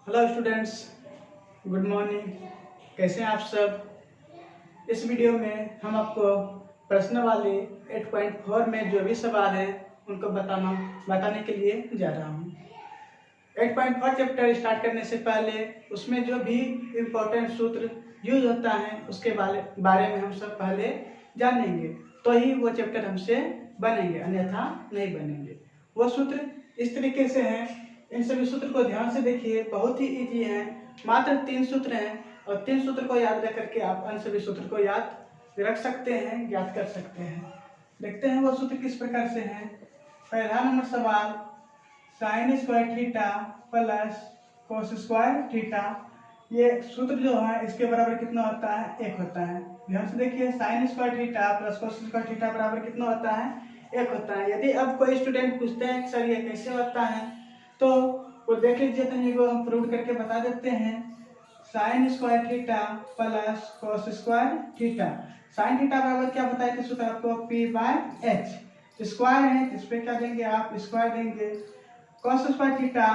Hello students, good morning. कैसे हैं आप सब। इस वीडियो में हम आपको प्रश्न वाले 8.4 में जो भी सवाल है उनको बताने के लिए जा रहा हूँ। 8.4 चैप्टर स्टार्ट करने से पहले उसमें जो भी इम्पोर्टेंट सूत्र यूज होता है उसके बारे में हम सब पहले जानेंगे, तो ही वो चैप्टर हमसे बनेंगे, अन्यथा नहीं बनेंगे। वो सूत्र इस तरीके से हैं, इन सभी सूत्र को ध्यान से देखिए, बहुत ही इजी है। मात्र 3 सूत्र हैं और 3 सूत्र को याद रख करके आप अन्य सभी सूत्र को याद रख सकते हैं, याद कर सकते हैं। देखते हैं वो सूत्र किस प्रकार से हैं। पहला नंबर सवाल, sign square theta plus cos square theta. ये सूत्र जो है इसके बराबर कितना होता है? 1 होता है। ध्यान से देखिए, sign square theta plus cos square theta बराबर कितना होता है? 1 होता है। यदि अब कोई स्टूडेंट पूछते हैं कि सर ये कैसे होता है, तो वो देख लीजिए, तो ये हम प्रूव करके बता देते हैं। Sign square theta plus cos square theta. Sine theta बराबर क्या बताए थे सूत्र आपको? p/h। स्क्वायर है, इस पे क्या देंगे आप? स्क्वायर देंगे। Cos square theta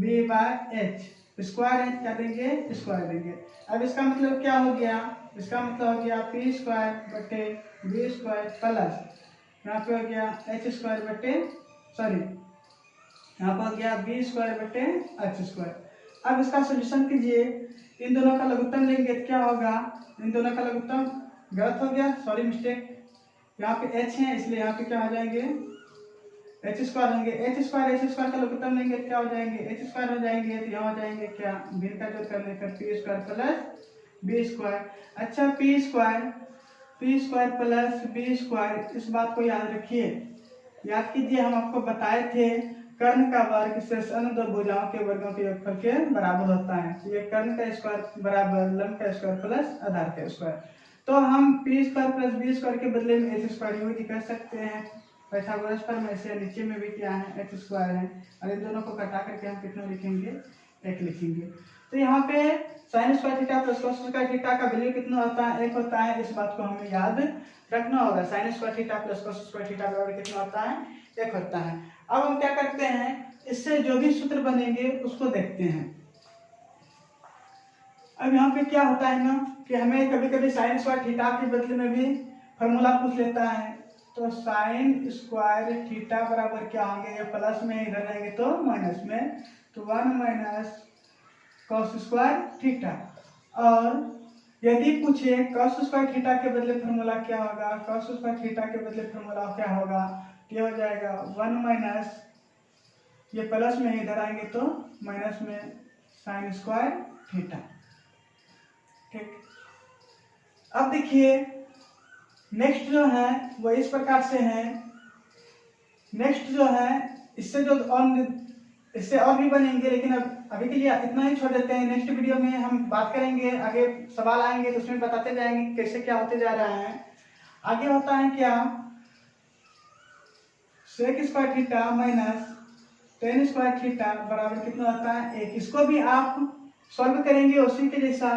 b/h। Square है, क्या देंगे? स्क्वायर देंगे। अब इसका मतलब क्या हो गया? इसका मतलब हो गया p स्क्वायर बटे b स्क्वायर प्लस यहाँ पे हो गया h स्क्वायर बटे यहाँ पर हो गया बी स्क्वायर बटे एच स्क्वायर। अब इसका सोल्यूशन कीजिए, इन दोनों का लघुत्तम लेंगे तो क्या होगा? इन दोनों का लघुत्तम गलत हो गया, सॉरी मिस्टेक। यहाँ पे h है इसलिए यहाँ पे क्या हो जाएंगे? एच स्क्वायर होंगे। एच स्क्वायर का लघुत्तम लेंगे तो क्या हो जाएंगे? एच स्क्वायर हो जाएंगे, तो यहाँ हो जाएंगे क्या? बी का जोड़ करने पर P square plus B square. अच्छा, P square plus B square, इस बात को याद रखिए, याद कीजिए। हम आपको बताए थे कर्ण का वर्ग शेष अन्य दो भुजाओं के वर्गों के योगफल के बराबर होता है। तो ये कर्ण का स्क्वायर बराबर लंब का स्क्वायर प्लस आधार का स्क्वायर। तो हम P square plus B square के बदले में एच स्क्वायर यूज कर सकते हैं। पाइथागोरस पर में से नीचे में भी क्या है? एच स्क्वायर है। और इन दोनों को घटा करके हम कितना लिखेंगे? 1 लिखेंगे। तो यहाँ पे sign square theta plus cos square theta का वैल्यू कितना होता है? 1 होता है। इस बात को हमें याद रखना होगा। Sign square theta plus cos square theta बराबर कितना होता है? 1 होता है। अब हम क्या करते हैं, इससे जो भी सूत्र बनेंगे उसको देखते हैं। अब यहाँ पे क्या होता है ना कि हमें कभी कभी साइन स्क्वायर थीटा के बदले में भी फॉर्मूला पूछ लेता है। तो साइन स्क्वायर थीटा बराबर क्या होंगे? ये प्लस में इधर रहेंगे तो माइनस में, तो 1 माइनस कॉस स्क्वायर थीटा। और यदि पूछे कॉस स्क्वायर थीटा के बदले फॉर्मूला क्या होगा? कॉस स्क्वायर थीटा के बदले फॉर्मूला क्या होगा? क्या हो जाएगा? 1 माइनस, ये प्लस में इधर आएंगे तो माइनस में साइन स्क्वायर थीटा। ठीक, अब देखिए नेक्स्ट जो है वो इस प्रकार से है। नेक्स्ट जो है इससे और भी बनेंगे, लेकिन अब अभी के लिए इतना ही छोड़ देते हैं। नेक्स्ट वीडियो में हम बात करेंगे, आगे सवाल आएंगे तो उसमें बताते जाएंगे कैसे क्या होते जा रहा है। आगे होता है क्या? Sec square theta minus tan square theta बराबर कितना होता है? 1। इसको भी आप सॉल्व करेंगे उसी के जैसा,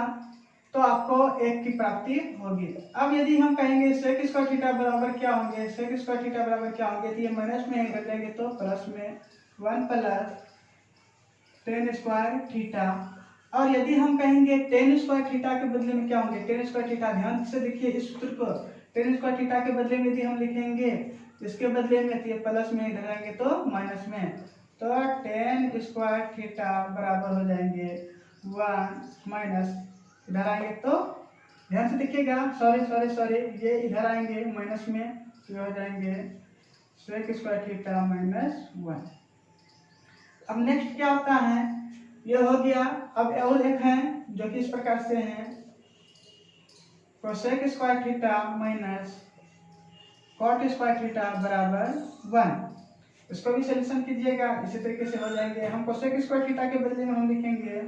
तो आपको 1 की प्राप्ति होगी। अब यदि हम कहेंगे सेक स्क्वायर थीटा बराबर क्या होंगे? सेक स्क्वायर थीटा बराबर क्या होंगे? तो ये माइनस में कर देंगे तो प्लस में 1 प्लस टेन स्क्वायर थीटा। और यदि हम कहेंगे टेन स्क्वायर थीटा के बदले में क्या होंगे? टेन स्क्वायर थीटा, ध्यान से देखिए इस सूत्र को। टेन स्क्वायर थीटा के बदले में यदि हम लिखेंगे इसके बदले में, तो ये प्लस में इधर आएंगे तो माइनस में, तो टेन स्क्वायर थीटा बराबर हो जाएंगे 1 माइनस, इधर आएंगे तो ध्यान से देखिएगा, सॉरी ये इधर आएंगे माइनस में, तो हो जाएंगे सेक स्क्वायर थीटा माइनस 1। अब नेक्स्ट क्या होता है? ये हो गया। अब और एक है जो कि इस प्रकार से है, cosec square theta minus cot square theta बराबर 1। इसको भी सॉल्यूशन कीजिएगा, इसी तरीके से हो जाएंगे। हम कोसेक स्क्वायर थीटा के बदले में हम लिखेंगे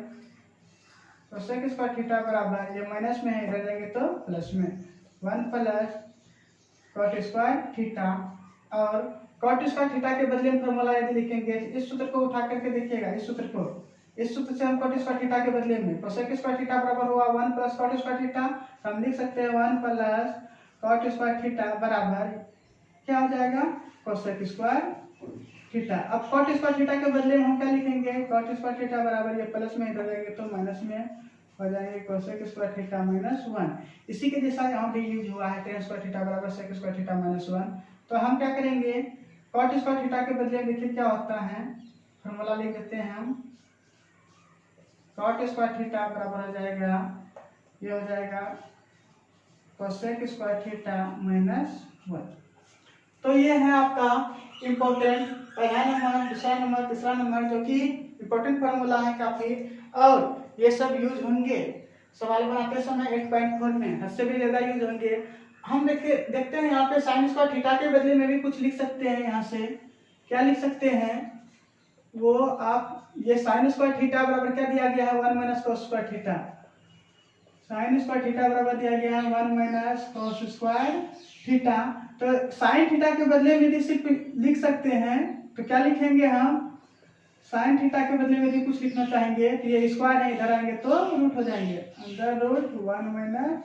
कोसेक स्क्वायर थीटा बराबर, ये माइनस में है, इधर जाएंगे तो प्लस में 1 प्लस कॉट स्क्वायर थीटा। और कॉट स्क्वायर थीटा के बदले में फॉर्मूला यदि लिखेंगे, इस सूत्र को उठा करके देखिएगा, इस सूत्र से हम कॉट स्क्वायर थीटा के बदले में कोसेक स्क्वायर थीटा बराबर हुआ 1 प्लस कॉट स्क्वायर थीटा, हम लिख सकते हैं 1 प्लस कॉट स्क्वायर थीटा बराबर क्या हो जाएगा? Cosec square theta. अब कॉट स्क्वायर थीटा के बदले में हम क्या लिखेंगे, कॉट स्क्वायर थीटा बराबर, ये प्लस में इधर जाएंगे तो माइनस में हो जाएंगे कोसेक स्क्वायर थीटा माइनस 1। इसी के जैसा यहाँ पे यूज हुआ है टेन स्क्वायर थीटा बराबर सेक स्क्वायर थीटा माइनस 1। तो हम क्या करेंगे, कॉट स्क्वायर थीटा के बदले देखिए क्या होता है, फॉर्मूला लिख देते हैं हम। कॉट स्क्वायर थीटा बराबर हो जाएगा, ये हो जाएगा कोसेक स्क्वायर थीटा माइनस 1। तो ये है आपका इम्पोर्टेंट पहला नंबर, दूसरा नंबर, तीसरा नंबर, जो कि इम्पोर्टेंट फार्मूला है काफी, और ये सब यूज होंगे सवाल बनाते समय 8.4 में, हद से भी ज्यादा यूज होंगे। हम देखते हैं यहाँ पे साइन स्क्वायर थीटा के बदले में भी कुछ लिख सकते हैं। यहाँ से क्या लिख सकते हैं वो आप, ये साइन स्क्वायर थीटा बराबर क्या दिया गया है, 1 minus cos square theta. Sign square theta बराबर दिया गया है 1 माइनस कॉस स्क्वायर थीटा। तो साइन थीटा के बदले में यदि सिर्फ लिख सकते हैं तो क्या लिखेंगे हम, साइन थीटा के बदले में यदि कुछ लिखना चाहेंगे तो ये स्क्वायर है, इधर आएंगे तो रूट हो जाएंगे, under root 1 minus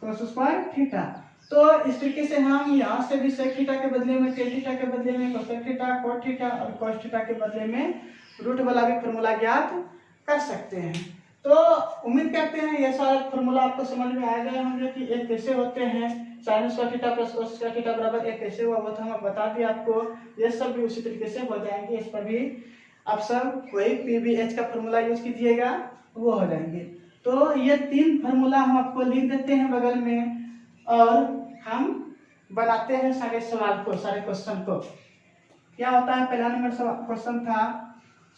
cos square theta. तो इस तरीके से हम यहाँ से भी सेक थीटा के बदले में, टेन थीटा के बदले में कोसेक थीटा, कॉट थीटा और कॉस थीटा के बदले में रूट वाला भी फॉर्मूला ज्ञात कर सकते हैं। तो उम्मीद करते हैं ये सारा फॉर्मूला आपको समझ में आ गए होंगे कि एक कैसे होते हैं, sign square theta plus cos square theta बराबर एक कैसे हुआ, वो तो हम बता दिए आपको। ये सब भी उसी तरीके से हो जाएंगे, इस पर भी आप सब वही पीवीएच का फॉर्मूला यूज कीजिएगा, वो हो जाएंगे। तो ये तीन फार्मूला हम आपको लिख देते हैं बगल में, और हम बनाते हैं सारे सवाल को, सारे क्वेश्चन को। क्या होता है, पहला नंबर क्वेश्चन था,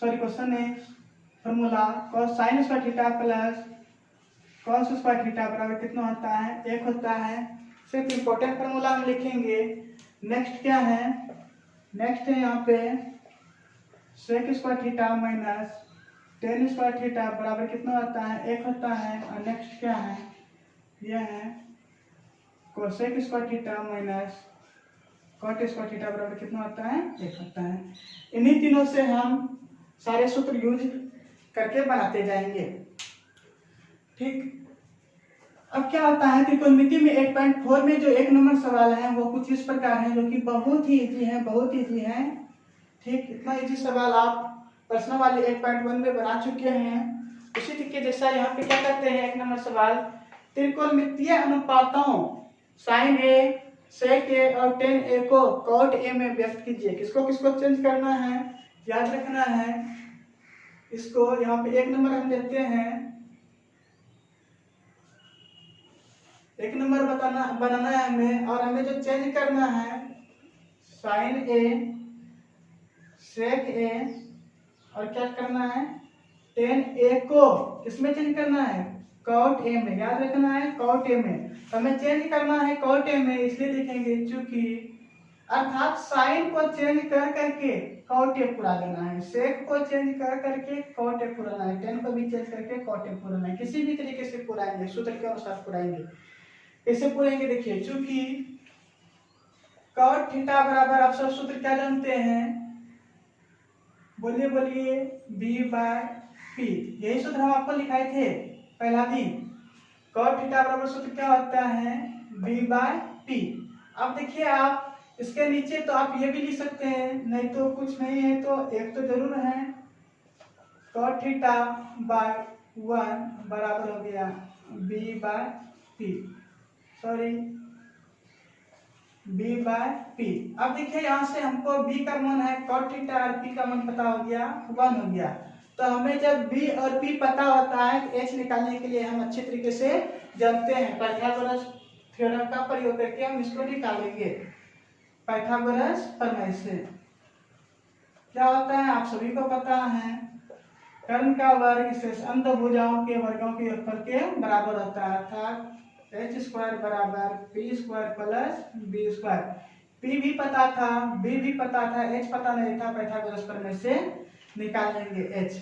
सॉरी क्वेश्चन है formula cos sin square theta plus cos square theta बराबर कितना होता है, 1 होता है। सिर्फ इम्पोर्टेंट फॉर्मूला हम लिखेंगे। नेक्स्ट क्या है, नेक्स्ट है यहाँ पे sec square theta minus tan square theta बराबर कितना होता है, 1 होता है। और नेक्स्ट क्या है, यह है cosec square theta minus cot square theta बराबर कितना होता है, 1 होता है। इन्हीं तीनों से हम सारे सूत्र यूज करके बनाते जाएंगे। ठीक, अब क्या होता है त्रिकोणमिति में 8.4 में जो एक नंबर सवाल है वो कुछ इस प्रकार है, जो कि बहुत ही इजी है, बहुत इजी है। ठीक, इतना इजी सवाल आप प्रश्न वाले 8.1 में बना चुके हैं। उसी तरीके जैसा यहाँ पे क्या करते हैं, एक नंबर सवाल, त्रिकोणमितीय अनुपातों साइन ए, सेक ए और टेन ए को कॉट ए में व्यक्त कीजिए। किसको किसको चेंज करना है, याद रखना है इसको। यहाँ पे एक नंबर हम देते हैं, एक नंबर बनाना है हमें, और हमें जो चेंज करना है साइन ए, सेक ए और क्या करना है, टेन ए को किसमें चेंज करना है, कॉट ए में। याद रखना है कॉट ए में, हमें चेंज करना है कॉट ए में, इसलिए लिखेंगे चूंकि, अर्थात साइन को चेंज कर करके कॉट ए पूरा लेना है, सेक को चेंज कर करके कॉट ए पूरा लेना है, टेन को भी चेंज करके कॉट ए पूरा लेना है। किसी भी तरीके से पूराएंगे, सूत्र के अनुसार पूराएंगे। कैसे पूरेंगे देखिए, चूंकि कॉट थीटा बराबर आप सब सूत्र क्या जानते हैं, बोलिए बोलिए, बी बाय पी। यही सूत्र हम आपको लिखाए थे पहला दिन। कॉट थीटा बराबर सूत्र क्या होता है, बी बाय पी। अब देखिए आप इसके नीचे तो आप ये भी लिख सकते हैं, नहीं तो कुछ नहीं है तो एक तो जरूर है, कॉट थीटा बाय 1 बराबर हो गया B by P, sorry B by P. अब देखिए यहाँ से हमको बी का मान है कॉट थीटा और पी का मान पता हो गया 1 हो गया। तो हमें जब बी और पी पता होता है तो एच निकालने के लिए हम अच्छे तरीके से जानते हैं, पाइथागोरस थ्योरम का प्रयोग करके हम इसको निकालेंगे। पाइथागोरस प्रमेय से क्या होता है आप सभी को पता है, कर्ण का वर्ग शेष अंत भुजाओं के वर्गों के योगफल के बराबर होता है, अर्थात एच स्क्वायर बराबर P square plus B square. P भी पता था, बी भी पता था, एच पता नहीं था, पाइथागोरस प्रमेय से निकाल लेंगे एच।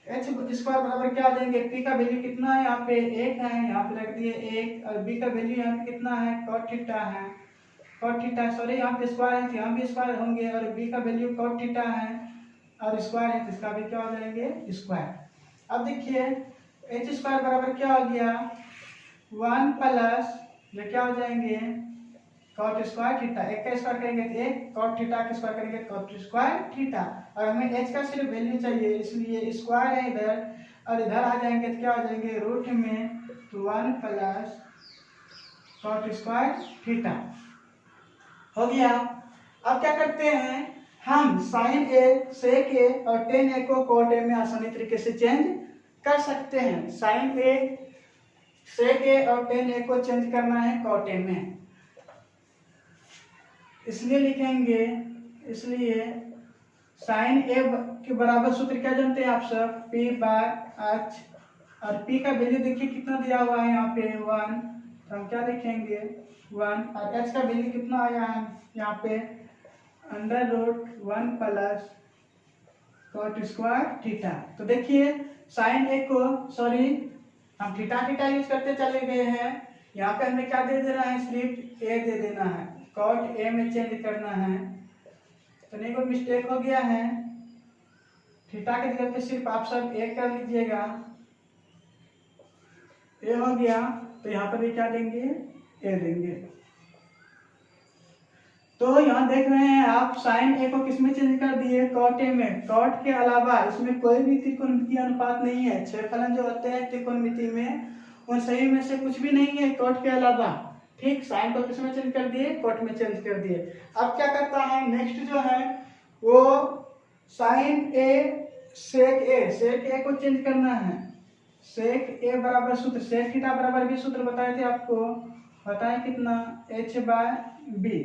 एच स्क्वायर बराबर क्या हो जाएंगे, पी का वैल्यू कितना है, यहाँ पे 1 है, यहाँ पे रख दिए 1, और बी का वैल्यू यहाँ पे कितना है, कॉट थीटा है, कॉट थीटा, सॉरी यहाँ पे स्क्वायर है, यहाँ भी स्क्वायर होंगे, और बी का वैल्यू कॉट थीटा है और स्क्वायर है, तो इसका भी क्या हो जाएंगे स्क्वायर। अब देखिए एच स्क्वायर बराबर क्या हो गया 1 प्लस ये क्या हो जाएंगे कॉट स्क्वायर थीटा, एक का स्क्वायर करेंगे तो एक, कॉट थीटा का स्क्वायर करेंगे कॉट स्क्वायर थीटा। और हमें h का सिर्फ वैल्यू चाहिए, इसलिए स्क्वायर है इधर और इधर आ जाएंगे तो क्या हो जाएंगे रूट में 1 प्लस कॉट स्क्वायर थीटा हो गया। अब क्या करते हैं हम साइन ए, सेक ए और टेन ए को कॉट ए में आसानी तरीके से चेंज कर सकते हैं। साइन ए, सेक ए और टेन ए को चेंज करना है कॉट ए में, इसलिए लिखेंगे, इसलिए साइन ए के बराबर सूत्र क्या जानते हैं आप सब, पी बाय एच। और पी का वैल्यू देखिए कितना दिया हुआ है यहाँ पे 1, तो हम क्या लिखेंगे 1। और एच का वैल्यू कितना आया है यहाँ पे under root 1 plus cot square theta. तो देखिए साइन ए को, सॉरी हम थीटा थीटा यूज करते चले गए हैं, यहाँ पे हमें क्या दे देना है, सिर्फ ए दे देना है, कॉट ए में चेंज करना है। तो नहीं कोई मिस्टेक हो गया है, थीटा के जगह पे सिर्फ आप सब ए कर लीजिएगा, ए हो गया। तो यहाँ पर भी क्या देंगे, ए देंगे। तो यहाँ देख रहे हैं आप साइन ए को किस में चेंज कर दिए, कॉट ए में। कॉट के अलावा इसमें कोई भी त्रिकोणमितीय अनुपात नहीं है, 6 फलन जो होते हैं त्रिकोणमिति में उन सही में से कुछ भी नहीं है कॉट के अलावा। ठीक, साइन को किस में चेंज कर दिए, कॉट में चेंज कर दिए। अब क्या करता है नेक्स्ट जो है वो साइन ए सेक ए, सेक ए को चेंज करना है। सेक ए बराबर सूत्र, सेक थीटा बराबर भी सूत्र बताए थे आपको, होता है कितना h बाय बी,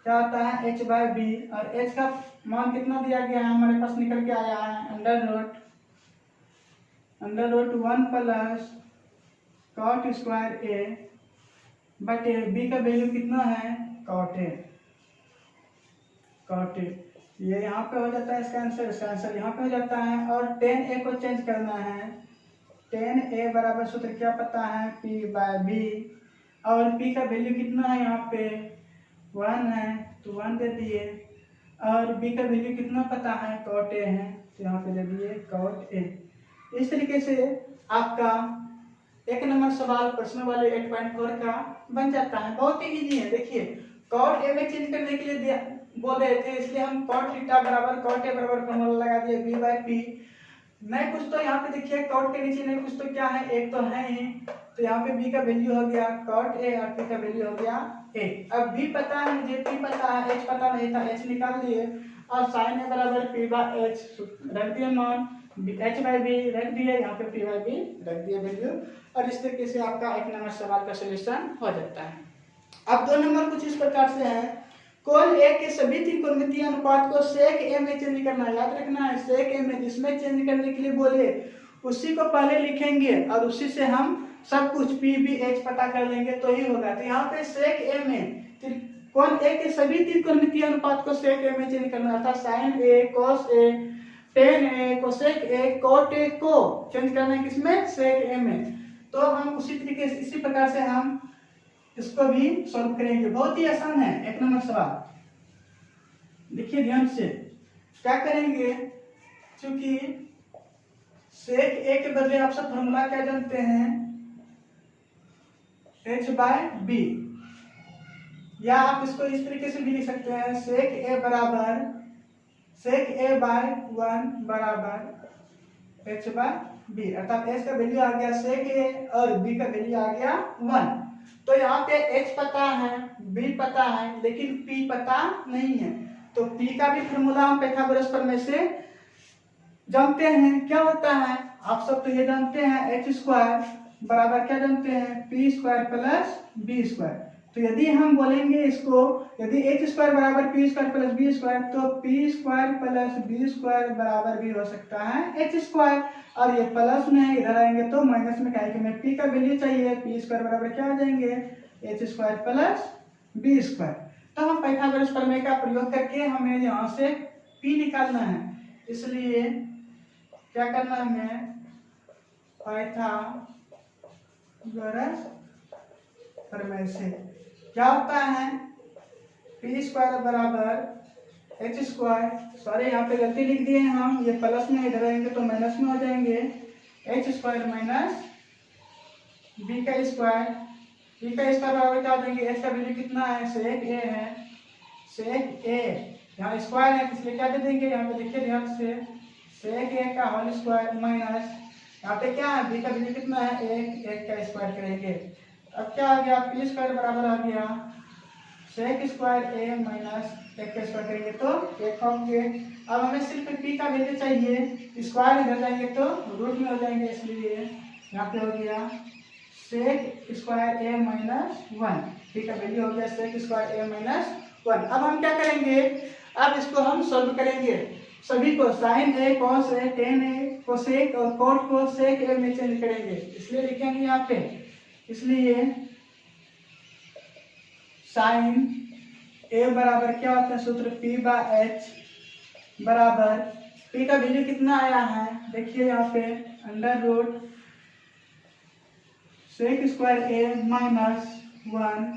क्या होता है h बाय बी। और h का मान कितना दिया गया है हमारे पास निकल के आया है under root 1 plus cot square A बटे बी का वैल्यू कितना है कॉट ए। ये यहाँ पे हो जाता है इसका आंसर यहाँ पे हो जाता है। और टेन ए को चेंज करना है, टेन ए बराबर सूत्र क्या पता है पी बाय बी। और पी का वैल्यू कितना है यहाँ पे 1 है, तो 1 दे दिए। और बी का वैल्यू कितना पता है कॉट ए है, तो यहाँ पे दे दिए कॉट ए। इस तरीके से आपका एक नंबर सवाल प्रश्न वाले 8.4 का बन जाता है। बहुत ही इजी है। देखिए कॉट ए में चेंज करने के लिए बोल रहे थे, इसलिए हम कॉट थीटा बराबर कॉट ए बराबर फॉर्मूला लगा दिए बी बाय पी। नहीं कुछ तो यहाँ पे देखिए कॉट के नीचे नहीं कुछ तो क्या है, एक तो है ही, तो यहाँ पे बी का वैल्यू हो गया कॉट ए और पी का वैल्यू हो गया ए। अब बी पता है मुझे, पी पता है, एच पता नहीं था, एच निकाल लिए। और साइन ए बराबर पी बाय एच रख दिए मान, एच बाय बी रख दिए, यहाँ पे पी बाय बी रख दिए वैल्यू। और इस तरीके से आपका एक नंबर सवाल का सोल्यूशन हो जाता है। अब 2 नंबर कुछ इस प्रकार से है, कोण ए के सभी त्रिकोणमितीय अनुपात को सेक ए में चेंज करना है। याद रखना है सेक ए में, जिसमें चेंज करने के लिए बोले उसी को पहले लिखेंगे और उसी से हम सब कुछ पी बी एच पता कर लेंगे तो ही होगा। तो यहाँ पे सेक ए में कोण ए के सभी त्रिकोणमितीय अनुपात को सेक ए में चेंज करना था। Sine A, cos A, tan A, cosec A, cot A को चेंज करना है किसमें, सेक ए में। तो हम उसी तरीके से इसी प्रकार से हम इसको भी सॉल्व करेंगे। बहुत ही आसान है एक नंबर सवाल। देखिए ध्यान से क्या करेंगे, क्योंकि सेक ए के बदले आप सब फॉर्मूला क्या जानते हैं h बाय बी, या आप इसको इस तरीके से भी लिख सकते हैं सेक ए बराबर सेक ए बाय 1 बराबर h बाय बी, अर्थात h का वैल्यू आ गया सेक ए और b का वैल्यू आ गया 1। तो यहाँ पे h पता है, b पता है, लेकिन p पता नहीं है। तो p का भी फॉर्मूला हम पाइथागोरस प्रमेय से जानते हैं। क्या होता है आप सब तो ये जानते हैं h स्क्वायर बराबर क्या जानते हैं p square plus b square. तो यदि हम बोलेंगे इसको, यदि h स्क्वायर बराबर p square plus b square, तो p square plus b square बराबर भी हो सकता है h स्क्वायर। और ये प्लस में है, इधर आएंगे तो माइनस में क्या है कि हमें p का वैल्यू चाहिए, p स्क्वायर बराबर क्या आ जाएंगे h square plus b square. तो हम पाइथागोरस प्रमेय का प्रयोग करके हमें यहाँ से p निकालना है, इसलिए क्या करना है हमें पाइथागोरस प्रमेय से क्या होता है p स्क्वायर बराबर h स्क्वायर, सॉरी यहाँ पे गलती लिख दिए हैं हम, ये प्लस में इधर आएंगे तो माइनस में हो जाएंगे h स्क्वायर माइनस b का स्क्वायर पी का स्क्वायर बराबर क्या हो जाएंगे, एच का वैल्यू कितना है, सेक ए है, सेक ए यहाँ स्क्वायर है इसलिए क्या दे देंगे, यहाँ पे देखिए ध्यान से, सेक ए का होल स्क्वायर माइनस यहाँ पे क्या है, बी का वैल्यू कितना है, एक, एक का स्क्वायर करेंगे। अब क्या आ गया, पी स्क्वायर बराबर आ गया सेक स्क्वायर ए माइनस एक का स्क्वायर करेंगे तो एक होंगे। अब हमें सिर्फ पी का वैल्यू चाहिए, स्क्वायर इधर जाएंगे तो रूट में हो जाएंगे, इसलिए यहाँ पे हो गया सेक square A minus one, P का वैल्यू हो गया सेक स्क्वायर ए माइनस वन। अब हम क्या करेंगे, अब इसको हम सॉल्व करेंगे, सभी को sign A cos A tan A cosec और कोट को सेक ए में चेंज करेंगे, इसलिए लिखेंगे यहाँ पे, इसलिए साइन ए बराबर क्या होता है सूत्र, पी बाय एच बराबर, पी का वैल्यू कितना आया है देखिए यहाँ पे, under root sec square A minus one,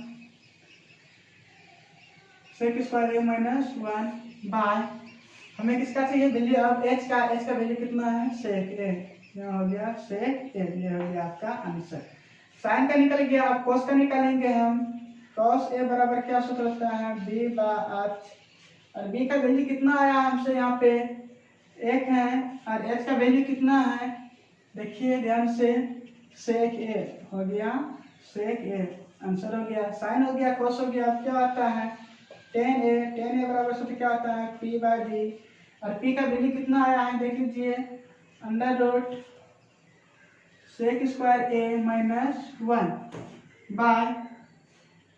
sec square A minus one by, हमें किसका चाहिए वैल्यू, अब एच का वैल्यू कितना है, सेक ए, यहाँ हो गया सेक ए, ये हो गया आपका आंसर। साइन का निकल गया, अब कॉस का निकालेंगे हम, कॉस ए बराबर क्या सूत्र होता है, बी बाय एच, और बी का वैल्यू कितना आया हमसे यहाँ पे, एक है, और एच का वैल्यू कितना है देखिए ध्यान से, सेक ए हो गया, सेक ए आंसर हो गया, साइन हो गया, कॉस हो गया, अब क्या आता है टेन ए बराबर सूत्र क्या होता है, पी बाय बी, और पी का वैल्यू कितना आया है देख लीजिए, under root sec square A minus one by,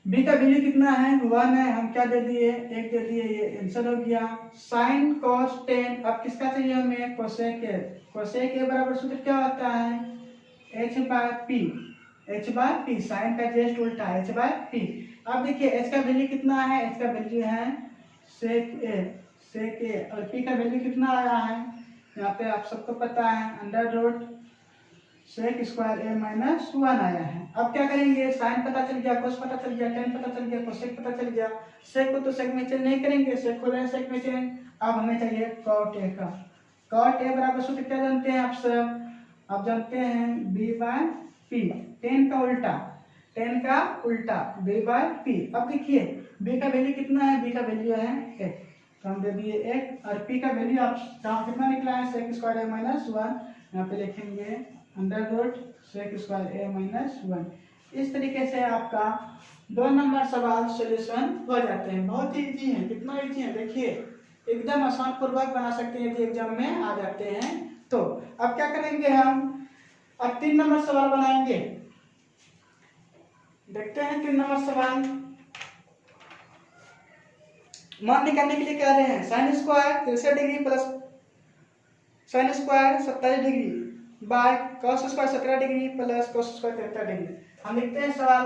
B का वैल्यू कितना है, वन है, हम क्या दे दिए, एक दे दिए, ये आंसर हो गया। साइन कॉस टेन, अब किसका चाहिए हमें, कोसेक ए, कोसेक ए बराबर सूत्र क्या होता है, H by P, H by P, sine का जस्ट उल्टा एच बाय पी। अब देखिए एच का वैल्यू कितना है, एच का वैल्यू है सेक ए, और पी का वैल्यू कितना आया है, यहाँ पे आप सबको पता है under root sec square A minus one आया है। अब क्या करेंगे, साइन पता चल गया, कोस पता चल गया, टेन पता चल गया, कोसेक पता चल गया, सेक को तो सेक में चेंज नहीं करेंगे, सेक को रहे सेक में चेंज। अब हमें चाहिए कॉट ए का, कॉट ए बराबर सूत्र क्या जानते हैं आप सब, आप जानते हैं बी बाय पी, टेन का उल्टा, टेन का उल्टा बी बाय पी। अब देखिए बी का वैल्यू कितना है, बी का वैल्यू है एक, तो हम दे दिए एक, और पी का वैल्यू आप कितना निकला है, सेक स्क्वायर ए माइनस वन, यहाँ पे लिखेंगे under root sec square A minus one. इस तरीके से आपका 2 नंबर सवाल सोल्यूशन हो जाते हैं, बहुत ही इजी है, कितना इजी है देखिए, एकदम आसान पूर्वक बना सकते हैं यदि एग्जाम में आ जाते हैं तो। अब क्या करेंगे हम, अब 3 नंबर सवाल बनाएंगे, देखते हैं 3 नंबर सवाल। मान निकालने के लिए कह रहे हैं sine square 63 degree plus sine square 27 degree by cos square 17 degree plus cos square 73 degree. हम लिखते हैं सवाल,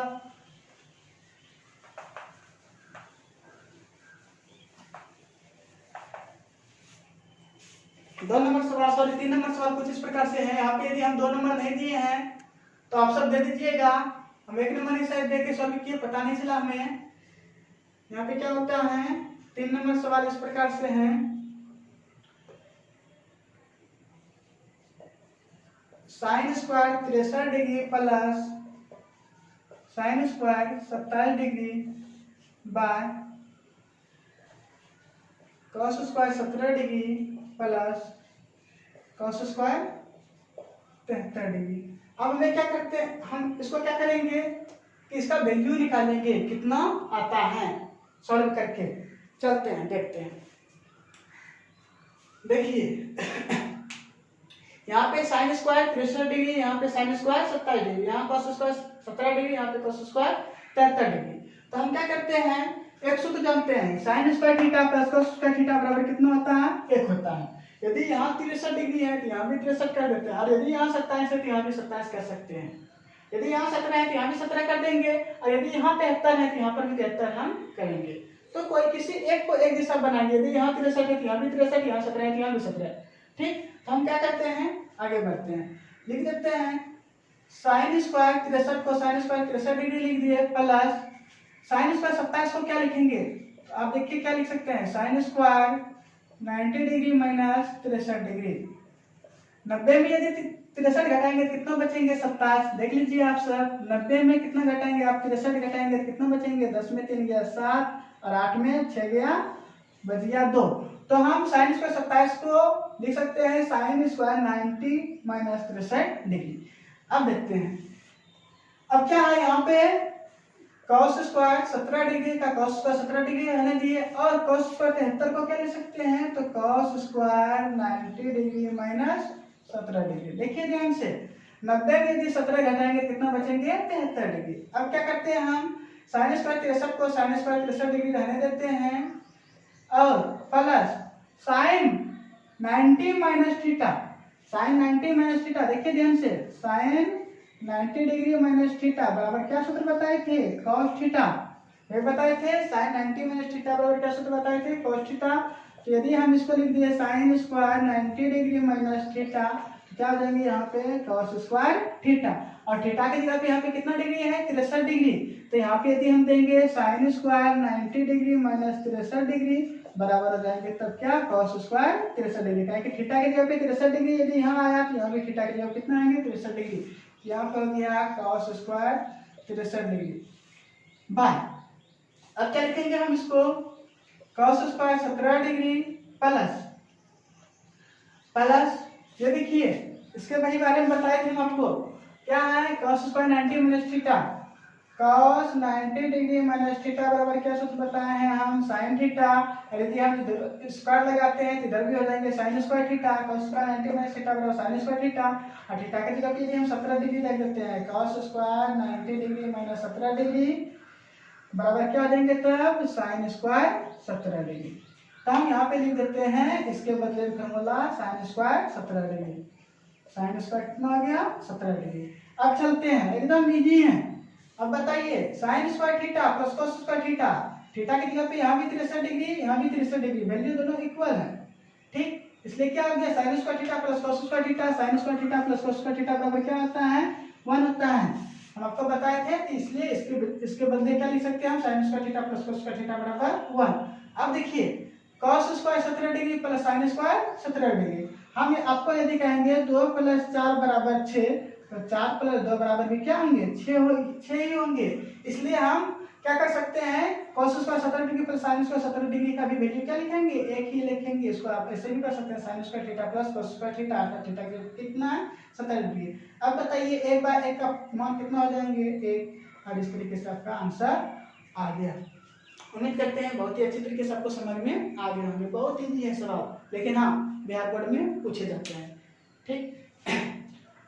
दो नंबर सवाल, सॉरी 3 नंबर सवाल कुछ इस प्रकार से है। यहाँ पे यदि हम 2 नंबर नहीं दिए हैं तो आप सब दे दीजिएगा, हम 1 नंबर ही शायद दे के सॉल्व किए, पता नहीं चला हमें। यहाँ पे क्या होता है, 3 नंबर सवाल इस प्रकार से है, sine square 63 degree plus sine square 27 degree by cos square 17 degree plus cos square 73 degree. अब हमें क्या करते हैं, हम इसको क्या करेंगे कि इसका वैल्यू निकालेंगे कितना आता है, सॉल्व करके चलते हैं देखते हैं। देखिए यहाँ पे साइन स्क्वायर 63 डिग्री, यहाँ पे साइन स्क्वायर 27 डिग्री, यहाँ कॉस स्क्वायर 17 डिग्री, यहाँ पे कॉस स्क्वायर 73 डिग्री। तो हम क्या करते हैं, एक सूत्र जानते हैं, sign square theta plus cos square theta बराबर कितना होता है, एक होता है। यदि यहाँ 63 डिग्री है तो यहाँ भी 63 कर देते हैं, और यदि यहाँ 27 है तो यहाँ भी 27 कर सकते हैं, यदि यहाँ 17 है तो यहाँ भी 17 कर देंगे, और यदि यहाँ 73 है तो यहाँ पर भी 73 हम करेंगे। तो कोई किसी एक को एक दिशा बनाएंगे, यदि यहाँ 63 है तो यहाँ भी 63, यहाँ 17 है तो यहाँ भी 17, ठीक। तो हम क्या करते हैं, आगे बढ़ते हैं, लिख देते हैं साइन स्क्वायर 63 को साइन स्क्वायर 63 डिग्री लिख दिए प्लस साइन स्क्वायर 27 को क्या लिखेंगे, तो आप देखिए क्या लिख सकते हैं, sine square 90 degree minus 63 degree 90 में यदि 63 घटाएंगे तो कितना बचेंगे 27। देख लीजिए आप सब, 90 में कितना घटाएंगे आप, 63 घटाएंगे तो कितना बचेंगे, 10 में 3 गया 7 और 8 में 6 गया, बच गया 2। तो हम साइन स्क्वायर 27 को लिख सकते हैं साइन स्क्वायर 90 माइनस 63 डिग्री। अब देखते हैं, अब क्या है यहाँ पे cos स्क्वायर 17 डिग्री का cos स्क्वायर 17 डिग्री रहने दिए, और cos स्क्वायर 73 को क्या लिख सकते हैं, तो cos square 90 degree minus 17 degree. देखिए ध्यान से, 90 में यदि 17 घटाएंगे कितना बचेंगे 73 डिग्री। अब क्या करते हैं हम, साइन स्क्वायर 63 को साइन स्क्वायर 63 डिग्री रहने देते हैं, और plus sine 90 minus theta, sine 90 minus theta, देखिए ध्यान से, साइन 90 डिग्री माइनस थीटा बराबर क्या सूत्र बताए थे, cos थीटा। ये बताए थे साइन 90 माइनस थीटा बराबर क्या सूत्र बताए थे, cos थीटा। तो यदि हम इसको लिख दिए sine square 90 degree minus theta, क्या हो जाएंगे यहाँ पे cos स्क्वायर थीटा, और थीटा की जगह पे यहाँ पे कितना डिग्री है 63 डिग्री। तो यहाँ पे यदि हम देंगे sine square 90 degree minus 63 degree बराबर हो जाएंगे तब क्या cos स्क्वायर 63 डिग्री, क्या कि थीटा की जगह पे 63 डिग्री यदि यहाँ आया तो यहाँ पे थीटा की जगह कितना आएंगे 63 डिग्री। यहाँ पर दिया cos स्क्वायर 63 डिग्री बाय, अब क्या लिखेंगे हम इसको, cos square 17 degree plus plus, ये देखिए इसके वही बारे में बताए थे हम आपको, क्या है cos square 90 minus theta, cos 90 degree minus theta बराबर क्या सूत्र बताए हैं हम, साइन थीटा। यदि हम स्क्वायर लगाते हैं तो इधर भी हो जाएंगे sign square theta, cos square 90 minus theta बराबर साइन स्क्वायर थीटा, और थीटा की जगह पे यदि हम 17 डिग्री लग देते हैं, cos square 90 degree minus 17 degree बराबर क्या हो जाएंगे तब साइन स्क्वायर 17 डिग्री। तो हम यहाँ पे लिख देते हैं इसके बदले में formula sine square 17 degree, sine square कितना आ गया 17 डिग्री। अब चलते हैं, एकदम इजी है। अब बताइए sign square theta plus cos square theta, theta की जगह पे यहाँ भी 63 डिग्री यहाँ भी 63 डिग्री, वैल्यू दोनों इक्वल है, ठीक। इसलिए क्या हो गया sign square theta plus cos square theta, sign square theta plus cos square theta बराबर क्या होता है 1 होता है, हम आपको बताए थे। इसलिए इसके बदले क्या लिख सकते हैं हम, sign square theta plus cos square theta बराबर 1। अब देखिए cos square 17 degree plus sine square 17 degree, हम आपको यदि कहेंगे 2 प्लस 4 बराबर 6, तो 4 प्लस 2 बराबर भी क्या होंगे 6 ही होंगे। इसलिए हम क्या कर सकते हैं, cos square 17 degree plus sine square 17 degree का भी वैल्यू क्या लिखेंगे, एक ही लिखेंगे। इसको आप ऐसे भी कर सकते हैं, sign square theta plus cos square theta, अर्थात थीटा कितना है 17 डिग्री। अब बताइए 1 बाय 1 का मान कितना हो जाएंगे 1, और इस तरीके से आपका आंसर आ गया। उम्मीद करते हैं बहुत ही अच्छी तरीके से आपको समझ में आ गया होंगे, बहुत ईजी है सवाल, लेकिन हाँ बिहार बोर्ड में पूछे जाते हैं, ठीक।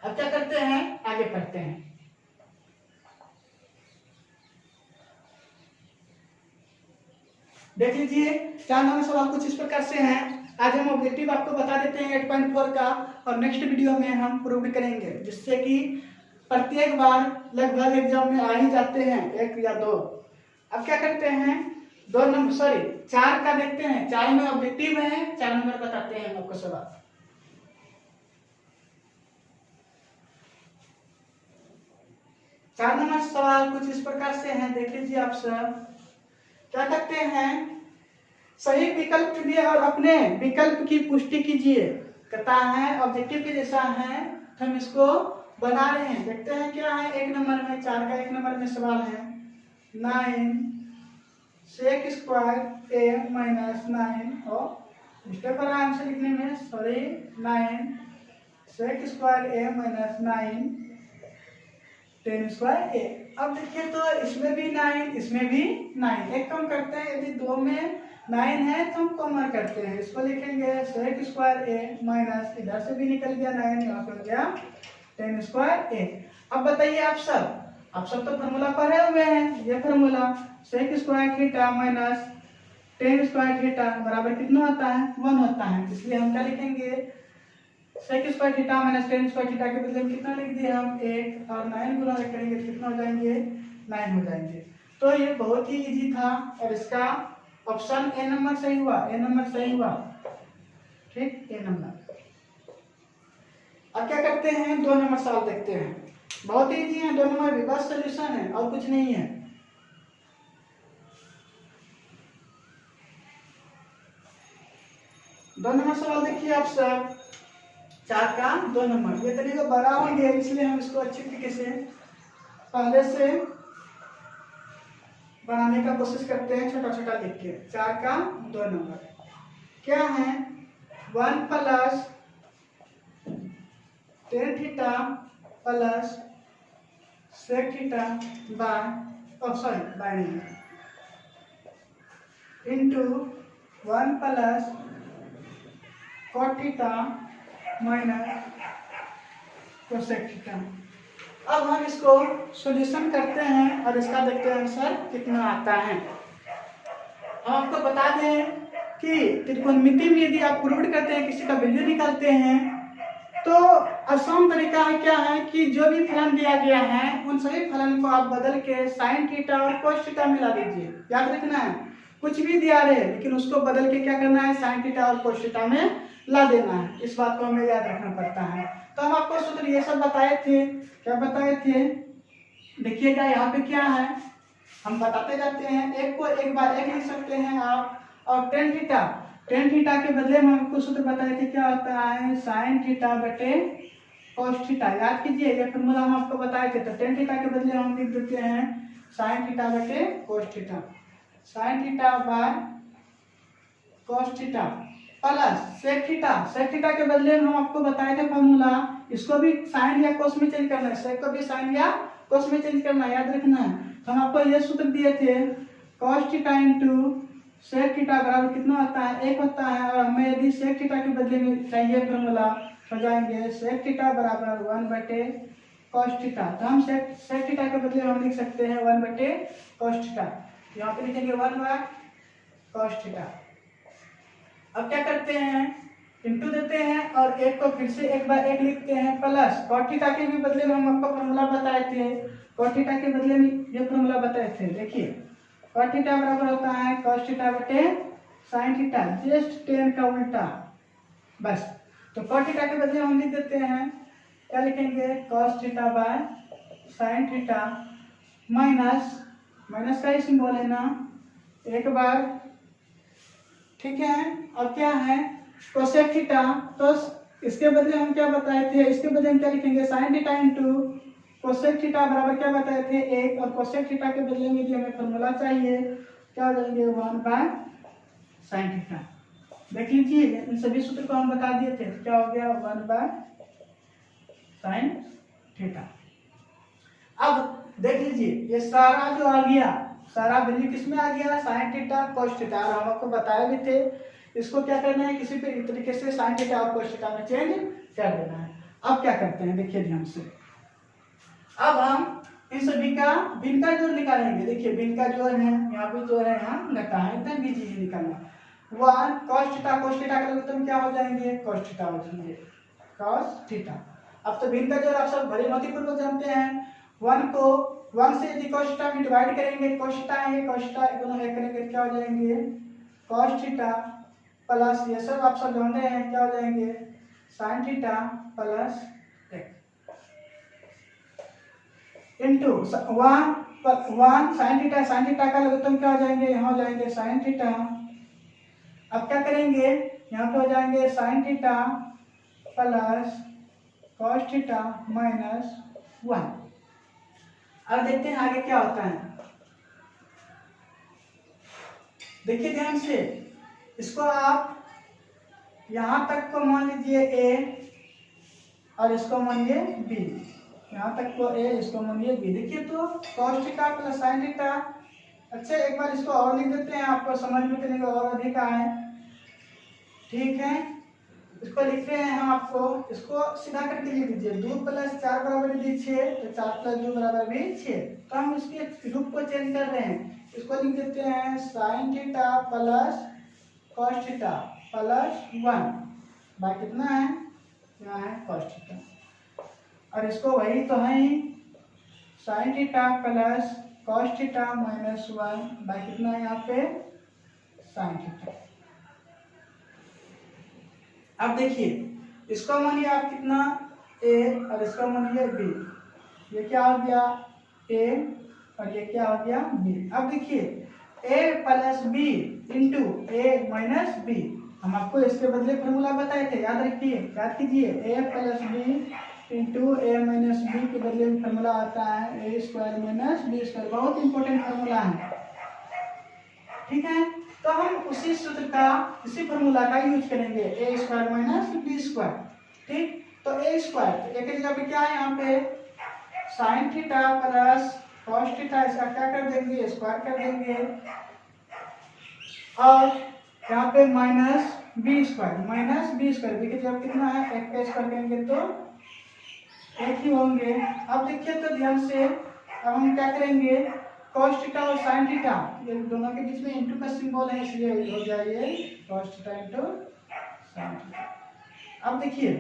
अब क्या करते हैं, आगे पढ़ते हैं। देख लीजिए 4 नंबर सवाल कुछ इस प्रकार से हैं। आज हम ऑब्जेक्टिव आपको बता देते हैं 8.4 का, और नेक्स्ट वीडियो में हम प्रूव करेंगे, जिससे कि प्रत्येक बार लगभग एग्जाम में आ ही जाते हैं 1 या 2। अब क्या करते हैं, 4 का देखते हैं, 4 में ऑब्जेक्टिव है, 4 नंबर बताते हैं आपको सवाल। चार नंबर सवाल कुछ इस प्रकार से हैं, देख लीजिए आप सब। क्या करते हैं, सही विकल्प चुनिए और अपने विकल्प की पुष्टि कीजिए। कहता है ऑब्जेक्टिव के जैसा है, हम इसको बना रहे हैं। देखते हैं क्या है, 1 नंबर में 4 का 1 नंबर में सवाल है, 9 sec स्क्वायर a माइनस 9, और स्टेप पर आंसर लिखने में 9 sec square a minus 9 10 square a। अब देखिए तो इसमें भी 9 इसमें भी 9, एक कम करते हैं, यदि 2 में 9 है तो हम कॉमन करते हैं, इसको लिखेंगे sec स्क्वायर a माइनस, इधर से भी निकल गया 9, यहाँ पे हो गया 10 स्क्वायर a। अब बताइए आप सब तो फार्मूला पढ़े हुए हैं, ये formula sec square theta minus 10 square theta बराबर कितना होता है 1 होता है। इसलिए हम क्या लिखेंगे, sec square theta minus 10 square theta के बदले में कितना लिख दिए हम 1, और 9 गुना करेंगे तो कितना हो जाएंगे 9 हो जाएंगे। तो ये बहुत ही इजी था, और इसका ऑप्शन ए नंबर सही हुआ, ए नंबर सही हुआ, ठीक, ए नंबर। अब क्या करते हैं, 2 नंबर सवाल देखते हैं, बहुत ही इजी है, 2 नंबर भी बस सोल्यूशन है और कुछ नहीं है। दो नंबर सवाल देखिए आप सब, 4 का 2 नंबर। ये तरीका बड़ा हो गया, इसलिए हम इसको अच्छी तरीके से पहले से बनाने का कोशिश करते हैं, छोटा छोटा लिख के। 4 का 2 नंबर क्या है, 1 plus tan theta plus sec theta by नहीं into 1 plus cot theta minus cosec theta. अब हम इसको सॉल्यूशन करते हैं और इसका देखते हैं आंसर कितना आता है। हम आपको बता दें कि त्रिकोणमिति में यदि आप प्रूव करते हैं, किसी का वैल्यू निकालते हैं, तो आसान तरीका है क्या है कि जो भी फलन दिया गया है उन सभी फलन को आप बदल के साइन थीटा और कोस थीटा मिला दीजिए। याद रखना है, कुछ भी दिया रहे लेकिन उसको बदल के क्या करना है, साइन थीटा और कोस थीटा में ला देना है। इस बात को हमें याद रखना पड़ता है। तो हम आपको सूत्र ये सब बताए थे, क्या बताए थे, देखिएगा यहाँ पे क्या है, हम बताते जाते हैं। एक को एक बार एक लिख सकते हैं आप, और टेन थीटा के बदले में हमको सूत्र बताए थे, क्या होता है, साइन थीटा बटे कॉस थीटा। याद कीजिए, ये फॉर्मूला हम आपको बताए थे। तो टेन थीटा के बदले हम लिख देते हैं साइन थीटा बटे cos theta, sine theta by cos theta plus sec theta के बदले में हम आपको बताए थे फॉर्मूला, इसको भी साइन या कोस में चेंज करना है, सेक को भी साइन या कोस में चेंज करना है, याद रखना है। तो हम आपको ये सूत्र दिए थे, cos theta into sec theta बराबर कितना होता है, 1 होता है। और हमें यदि सेक थीटा के बदले में चाहिए फॉर्मूला, हो जाएंगे सेक थीटा बराबर 1 बटे कॉस थीटा। तो हम सेक थीटा के बदले हम लिख सकते हैं 1 बटे कॉस थीटा। यहाँ पे लिखेंगे 1 बाय कॉस थीटा। अब क्या करते हैं, इंटू देते हैं और एक को फिर से 1 बाय 1 लिखते हैं, प्लस कॉट थीटा के भी बदले में हम आपको फॉर्मूला बताए थे, कॉट थीटा के बदले में ये फॉर्मूला बताए थे। देखिए कॉट थीटा बराबर होता है कॉस थीटा बटे साइन थीटा, जस्ट 10 का उल्टा बस। तो कॉट थीटा के बदले हम लिख देते हैं, क्या लिखेंगे, cos theta by sine theta minus का ही सिंबल है ना, 1 बार, ठीक है। और क्या है, कोसेक थीटा, तो इसके बदले हम क्या बताए थे, इसके बदले हम क्या लिखेंगे, sign theta into cosec theta बराबर क्या बताए थे, 1। और कोसेक थीटा के बदले में जो हमें फॉर्मूला चाहिए, क्या हो जाएंगे, 1 बाय साइन थीटा। देख लीजिए, इन सभी सूत्र को हम बता दिए थे, क्या हो गया, 1 बाय साइन थीटा। अब देख लीजिए, ये सारा जो आ गया, सारा वैल्यू किसमें आ गया, साइन थीटा कोस थीटा। और हम आपको बताए भी थे, इसको क्या करना है, किसी भी तरीके से साइन थीटा और कोस थीटा में चेंज कर देना है। अब क्या करते हैं, देखिए ध्यान से, अब हम इन सभी का भिन्न का जोड़ निकालेंगे। देखिए भिन्न का जोड़ है, यहाँ पे जोड़ है, यहाँ घटा है, एकदम इजी निकालना। 1 cos थीटा का लघुत्तम क्या हो जाएंगे, cos थीटा हो जाएंगे, cos थीटा। अब तो भिन्न का जोड़ आप सब भली भांति पूर्वक जानते हैं। 1 को 1 से यदि cos थीटा में डिवाइड करेंगे, cos थीटा है, cos थीटा दोनों ऐड करेंगे, क्या हो जाएंगे, cos थीटा प्लस ये सब आप सब जान रहे हैं, क्या हो जाएंगे, sin theta plus into 1 sign theta का लघुत्तम क्या हो जाएंगे, यहाँ हो जाएंगे साइन थीटा। अब क्या करेंगे, यहाँ पे हो जाएंगे sine theta plus cos theta minus 1। अब देखते हैं आगे क्या होता है। देखिए ध्यान से, इसको आप यहाँ तक को मान लीजिए a और इसको मानिए b, यहाँ तक को a, इसको मानिए b। देखिए तो cos theta plus sin theta. अच्छा एक बार इसको और लिख देते हैं, आपको समझ में चलेगा और अधिक आए, ठीक है। इसको लिख रहे हैं हम आपको, इसको सीधा करके लिख दीजिए, 2 + 4 बराबर 6, तो 4 + 2 बराबर भी 6। तो हम इसके रूप को चेंज कर रहे हैं, इसको लिख देते हैं sin theta plus cos theta plus 1 by कितना है, यहाँ है cos थीटा। और इसको वही तो है ही, sin theta plus cos theta minus 1 by कितना है, यहाँ पे sin थीटा। अब देखिए, इसको मानिए आप कितना, a और इसको मानिए b, ये क्या हो गया, a और ये क्या हो गया, b। अब देखिए a plus b into a minus b, हम आपको इसके बदले फॉर्मूला बताए थे, याद रखिए, याद कीजिए। ए प्लस बी इंटू ए माइनस बी के बदले में फॉर्मूला आता है A square minus B square. बहुत इंपॉर्टेंट फॉर्मूला है, ठीक है। तो हम उसी सूत्र का, इसी फॉर्मूला का यूज करेंगे, ए स्क्वायर माइनस बी स्क्वायर, ठीक। तो ए स्क्वायर एक जगह पे क्या है, यहाँ पे sine theta plus cos theta, इसका क्या कर देंगे, स्क्वायर कर देंगे, और यहाँ पे minus B square, minus B square, देखिए जब कितना है, एक का स्क्वायर करेंगे तो एक ही होंगे। अब देखिए तो ध्यान से, अब हम क्या करेंगे, cos थीटा और sin थीटा, ये दोनों के बीच में इंटू का सिंबल है, इसलिए हो जाए cos theta into sin theta. अब देखिए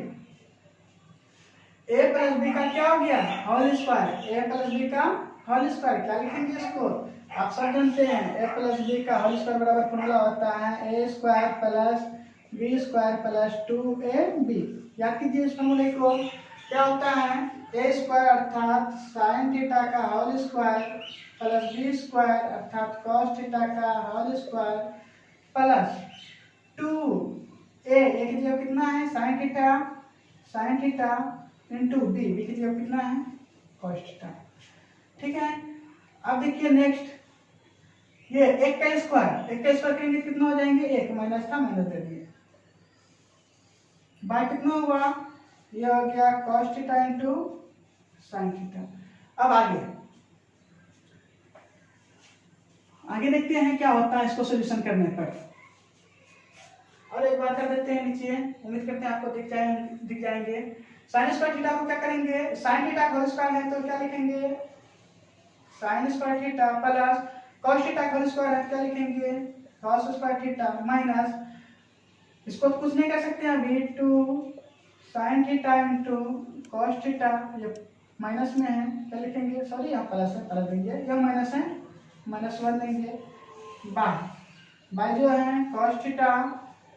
a प्लस बी का क्या हो गया, whole square, a plus B का होल स्क्वायर, क्या लिखेंगे इसको, आप सब जानते हैं, a प्लस बी का होल स्क्वायर बराबर फॉर्मूला होता है a square plus B square plus 2ab। याद कीजिए इस फॉर्मूले को, क्या होता है, ए स्क्वायर अर्थात साइन थीटा का whole square plus B square अर्थात कॉस थीटा का whole square plus 2a, A की जगह कितना है, sine theta into B, B की जगह कितना है, कॉस थीटा, ठीक है। अब देखिए नेक्स्ट, ये एक का स्क्वायर करेंगे कितना हो जाएंगे, एक माइनस था माइनस दे दिए, बाय कितना हुआ, ये हो गया cos theta into sine theta. अब आगे देखते हैं क्या होता है इसको सोल्यूशन करने पर। और एक बार कर देते हैं नीचे, उम्मीद करते हैं आपको दिख जाएंगे। साइन स्क्वायर थीटा को क्या करेंगे, साइन थीटा होल स्क्वायर है तो क्या लिखेंगे, sine square theta plus cos theta whole square है, क्या लिखेंगे, cos स्क्वायर थीटा माइनस, इसको कुछ नहीं कर सकते अभी, 2 sine theta into cos theta, ये माइनस में है, क्या लिखेंगे, सॉरी यहाँ प्लस है, प्लस देंगे, यह माइनस है, -1 देंगे, बाय जो है cos theta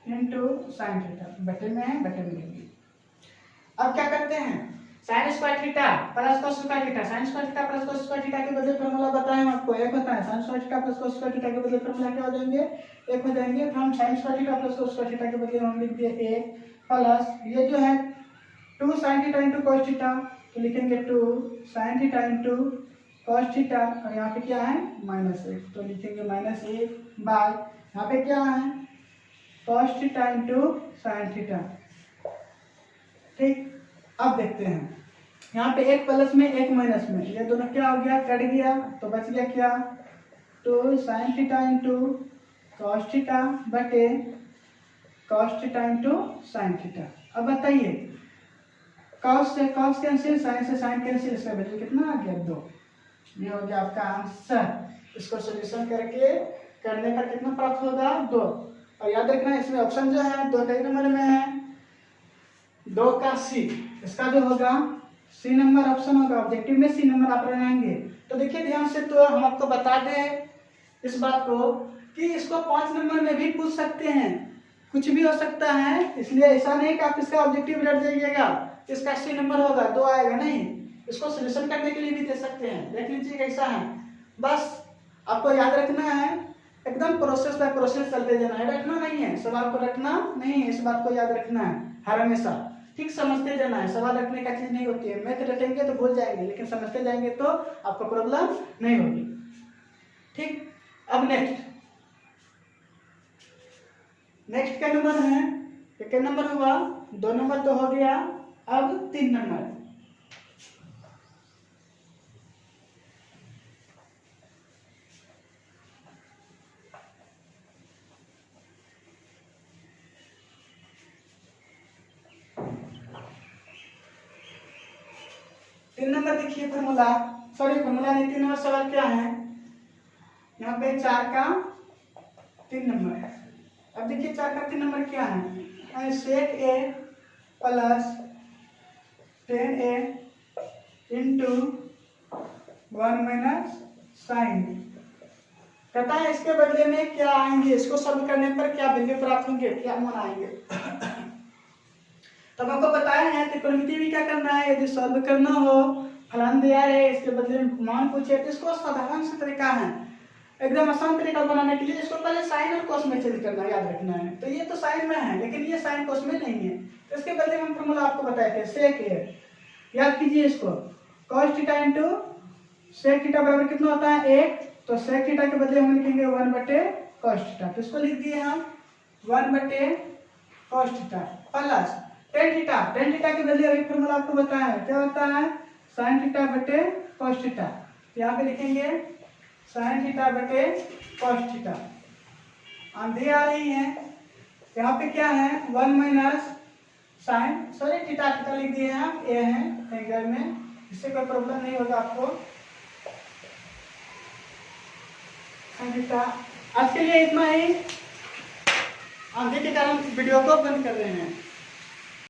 into sine theta, बटे में है, बटे में लेंगे। अब क्या करते हैं, sign square theta plus cos square theta, sign square theta plus cos square theta के बदले फॉर्मूला बताएं हम आपको, एक होता है, sign square theta plus cos square theta के बदले फॉर्मूला क्या हो जाएंगे, एक हो जाएंगे। तो हम sign square theta plus cos square theta के बदले हम लिख दिए एक प्लस, ये जो है 2 sine theta into cos theta, तो लिखेंगे 2 sine theta into cos theta, और यहाँ पे क्या है, -1, तो लिखेंगे -1 बाय, यहाँ पे क्या है, cos theta into sine theta, ठीक। अब देखते हैं, यहाँ पे एक प्लस में एक माइनस में, ये दोनों क्या हो गया, कट गया, तो बच गया क्या, 2 sine theta into cos theta बटे cos theta into sine theta. अब बताइए, कॉस से कॉस कैंसिल, साइन से साइन कैंसिल, इसका वैल्यू कितना आ गया, 2। ये हो गया आपका आंसर। इसको सोल्यूशन करने पर कितना प्राप्त होगा, 2। और याद रखना इसमें ऑप्शन जो है 2 नंबर में है, 2 का सी, इसका जो होगा सी नंबर ऑप्शन होगा, ऑब्जेक्टिव में सी नंबर आप लगाएंगे। तो देखिए ध्यान से, तो हम आपको बता दें इस बात को कि इसको 5 नंबर में भी पूछ सकते हैं, कुछ भी हो सकता है, इसलिए ऐसा नहीं कि आप इसका ऑब्जेक्टिव रट जाइएगा, इसका सी नंबर होगा, 2 आएगा, नहीं, इसको सोल्यूशन करने के लिए भी दे सकते हैं। देख लीजिए कैसा है, बस आपको याद रखना है, एकदम प्रोसेस बाय प्रोसेस चलते जाना है, रटना नहीं है, सवाल को रटना नहीं है, इस बात को याद रखना है हर हमेशा, ठीक, समझते जाना है, सवाल रटने का चीज नहीं होती है, मैथ रटेंगे तो भूल जाएंगे, लेकिन समझते जाएंगे तो आपको प्रॉब्लम नहीं होगी, ठीक। अब नेक्स्ट क्या नंबर है, क्या नंबर हुआ, 2 नंबर तो हो गया, अब 3 नंबर। तीन नंबर देखिए फॉर्मूला, सॉरी फॉर्मूला नहीं, 3 नंबर सवाल क्या है, यहाँ पे 4 का 3 नंबर है। अब देखिए 4 का 3 नंबर क्या है, sec A plus 10a into 1 minus sine, कहता है इसके बदले में क्या आएंगे, इसको सॉल्व करने पर क्या वैल्यू प्राप्त होंगे, क्या मान आएंगे। तब आपको बताया है त्रिकोणमिति भी क्या करना है, यदि सॉल्व करना हो, फलन दिया है, इसके बदले में मान पूछे, तो इसको साधारण सा तरीका है, एकदम आसान तरीका बनाने के लिए इसको पहले साइन और कोस में चेंज करना याद रखना है। तो ये तो साइन में है लेकिन ये साइन कोस में नहीं है, तो इसके बदले हम फॉर्मूला आपको बताए थे सेक ए। याद कीजिए इसको, cos theta into sec theta बराबर कितना होता है 1, तो सेक थीटा के बदले हम लिखेंगे 1/cos थीटा। तो इसको लिख दिए हम 1/cos theta plus tan theta. Tan theta के बदले एक फॉर्मूला आपको बताया है, क्या होता है sin थीटा बटे cos थीटा। यहाँ पे लिखेंगे sin थीटा बटे cos थीटा। आंधी आ रही है, यहाँ पे क्या है 1 minus sine sorry theta theta लिख दिए हम, ए है एंगल में, इससे कोई प्रॉब्लम नहीं होगा आपको। sin theta. आज के लिए इतना ही, आंधी के कारण वीडियो को बंद कर रहे हैं।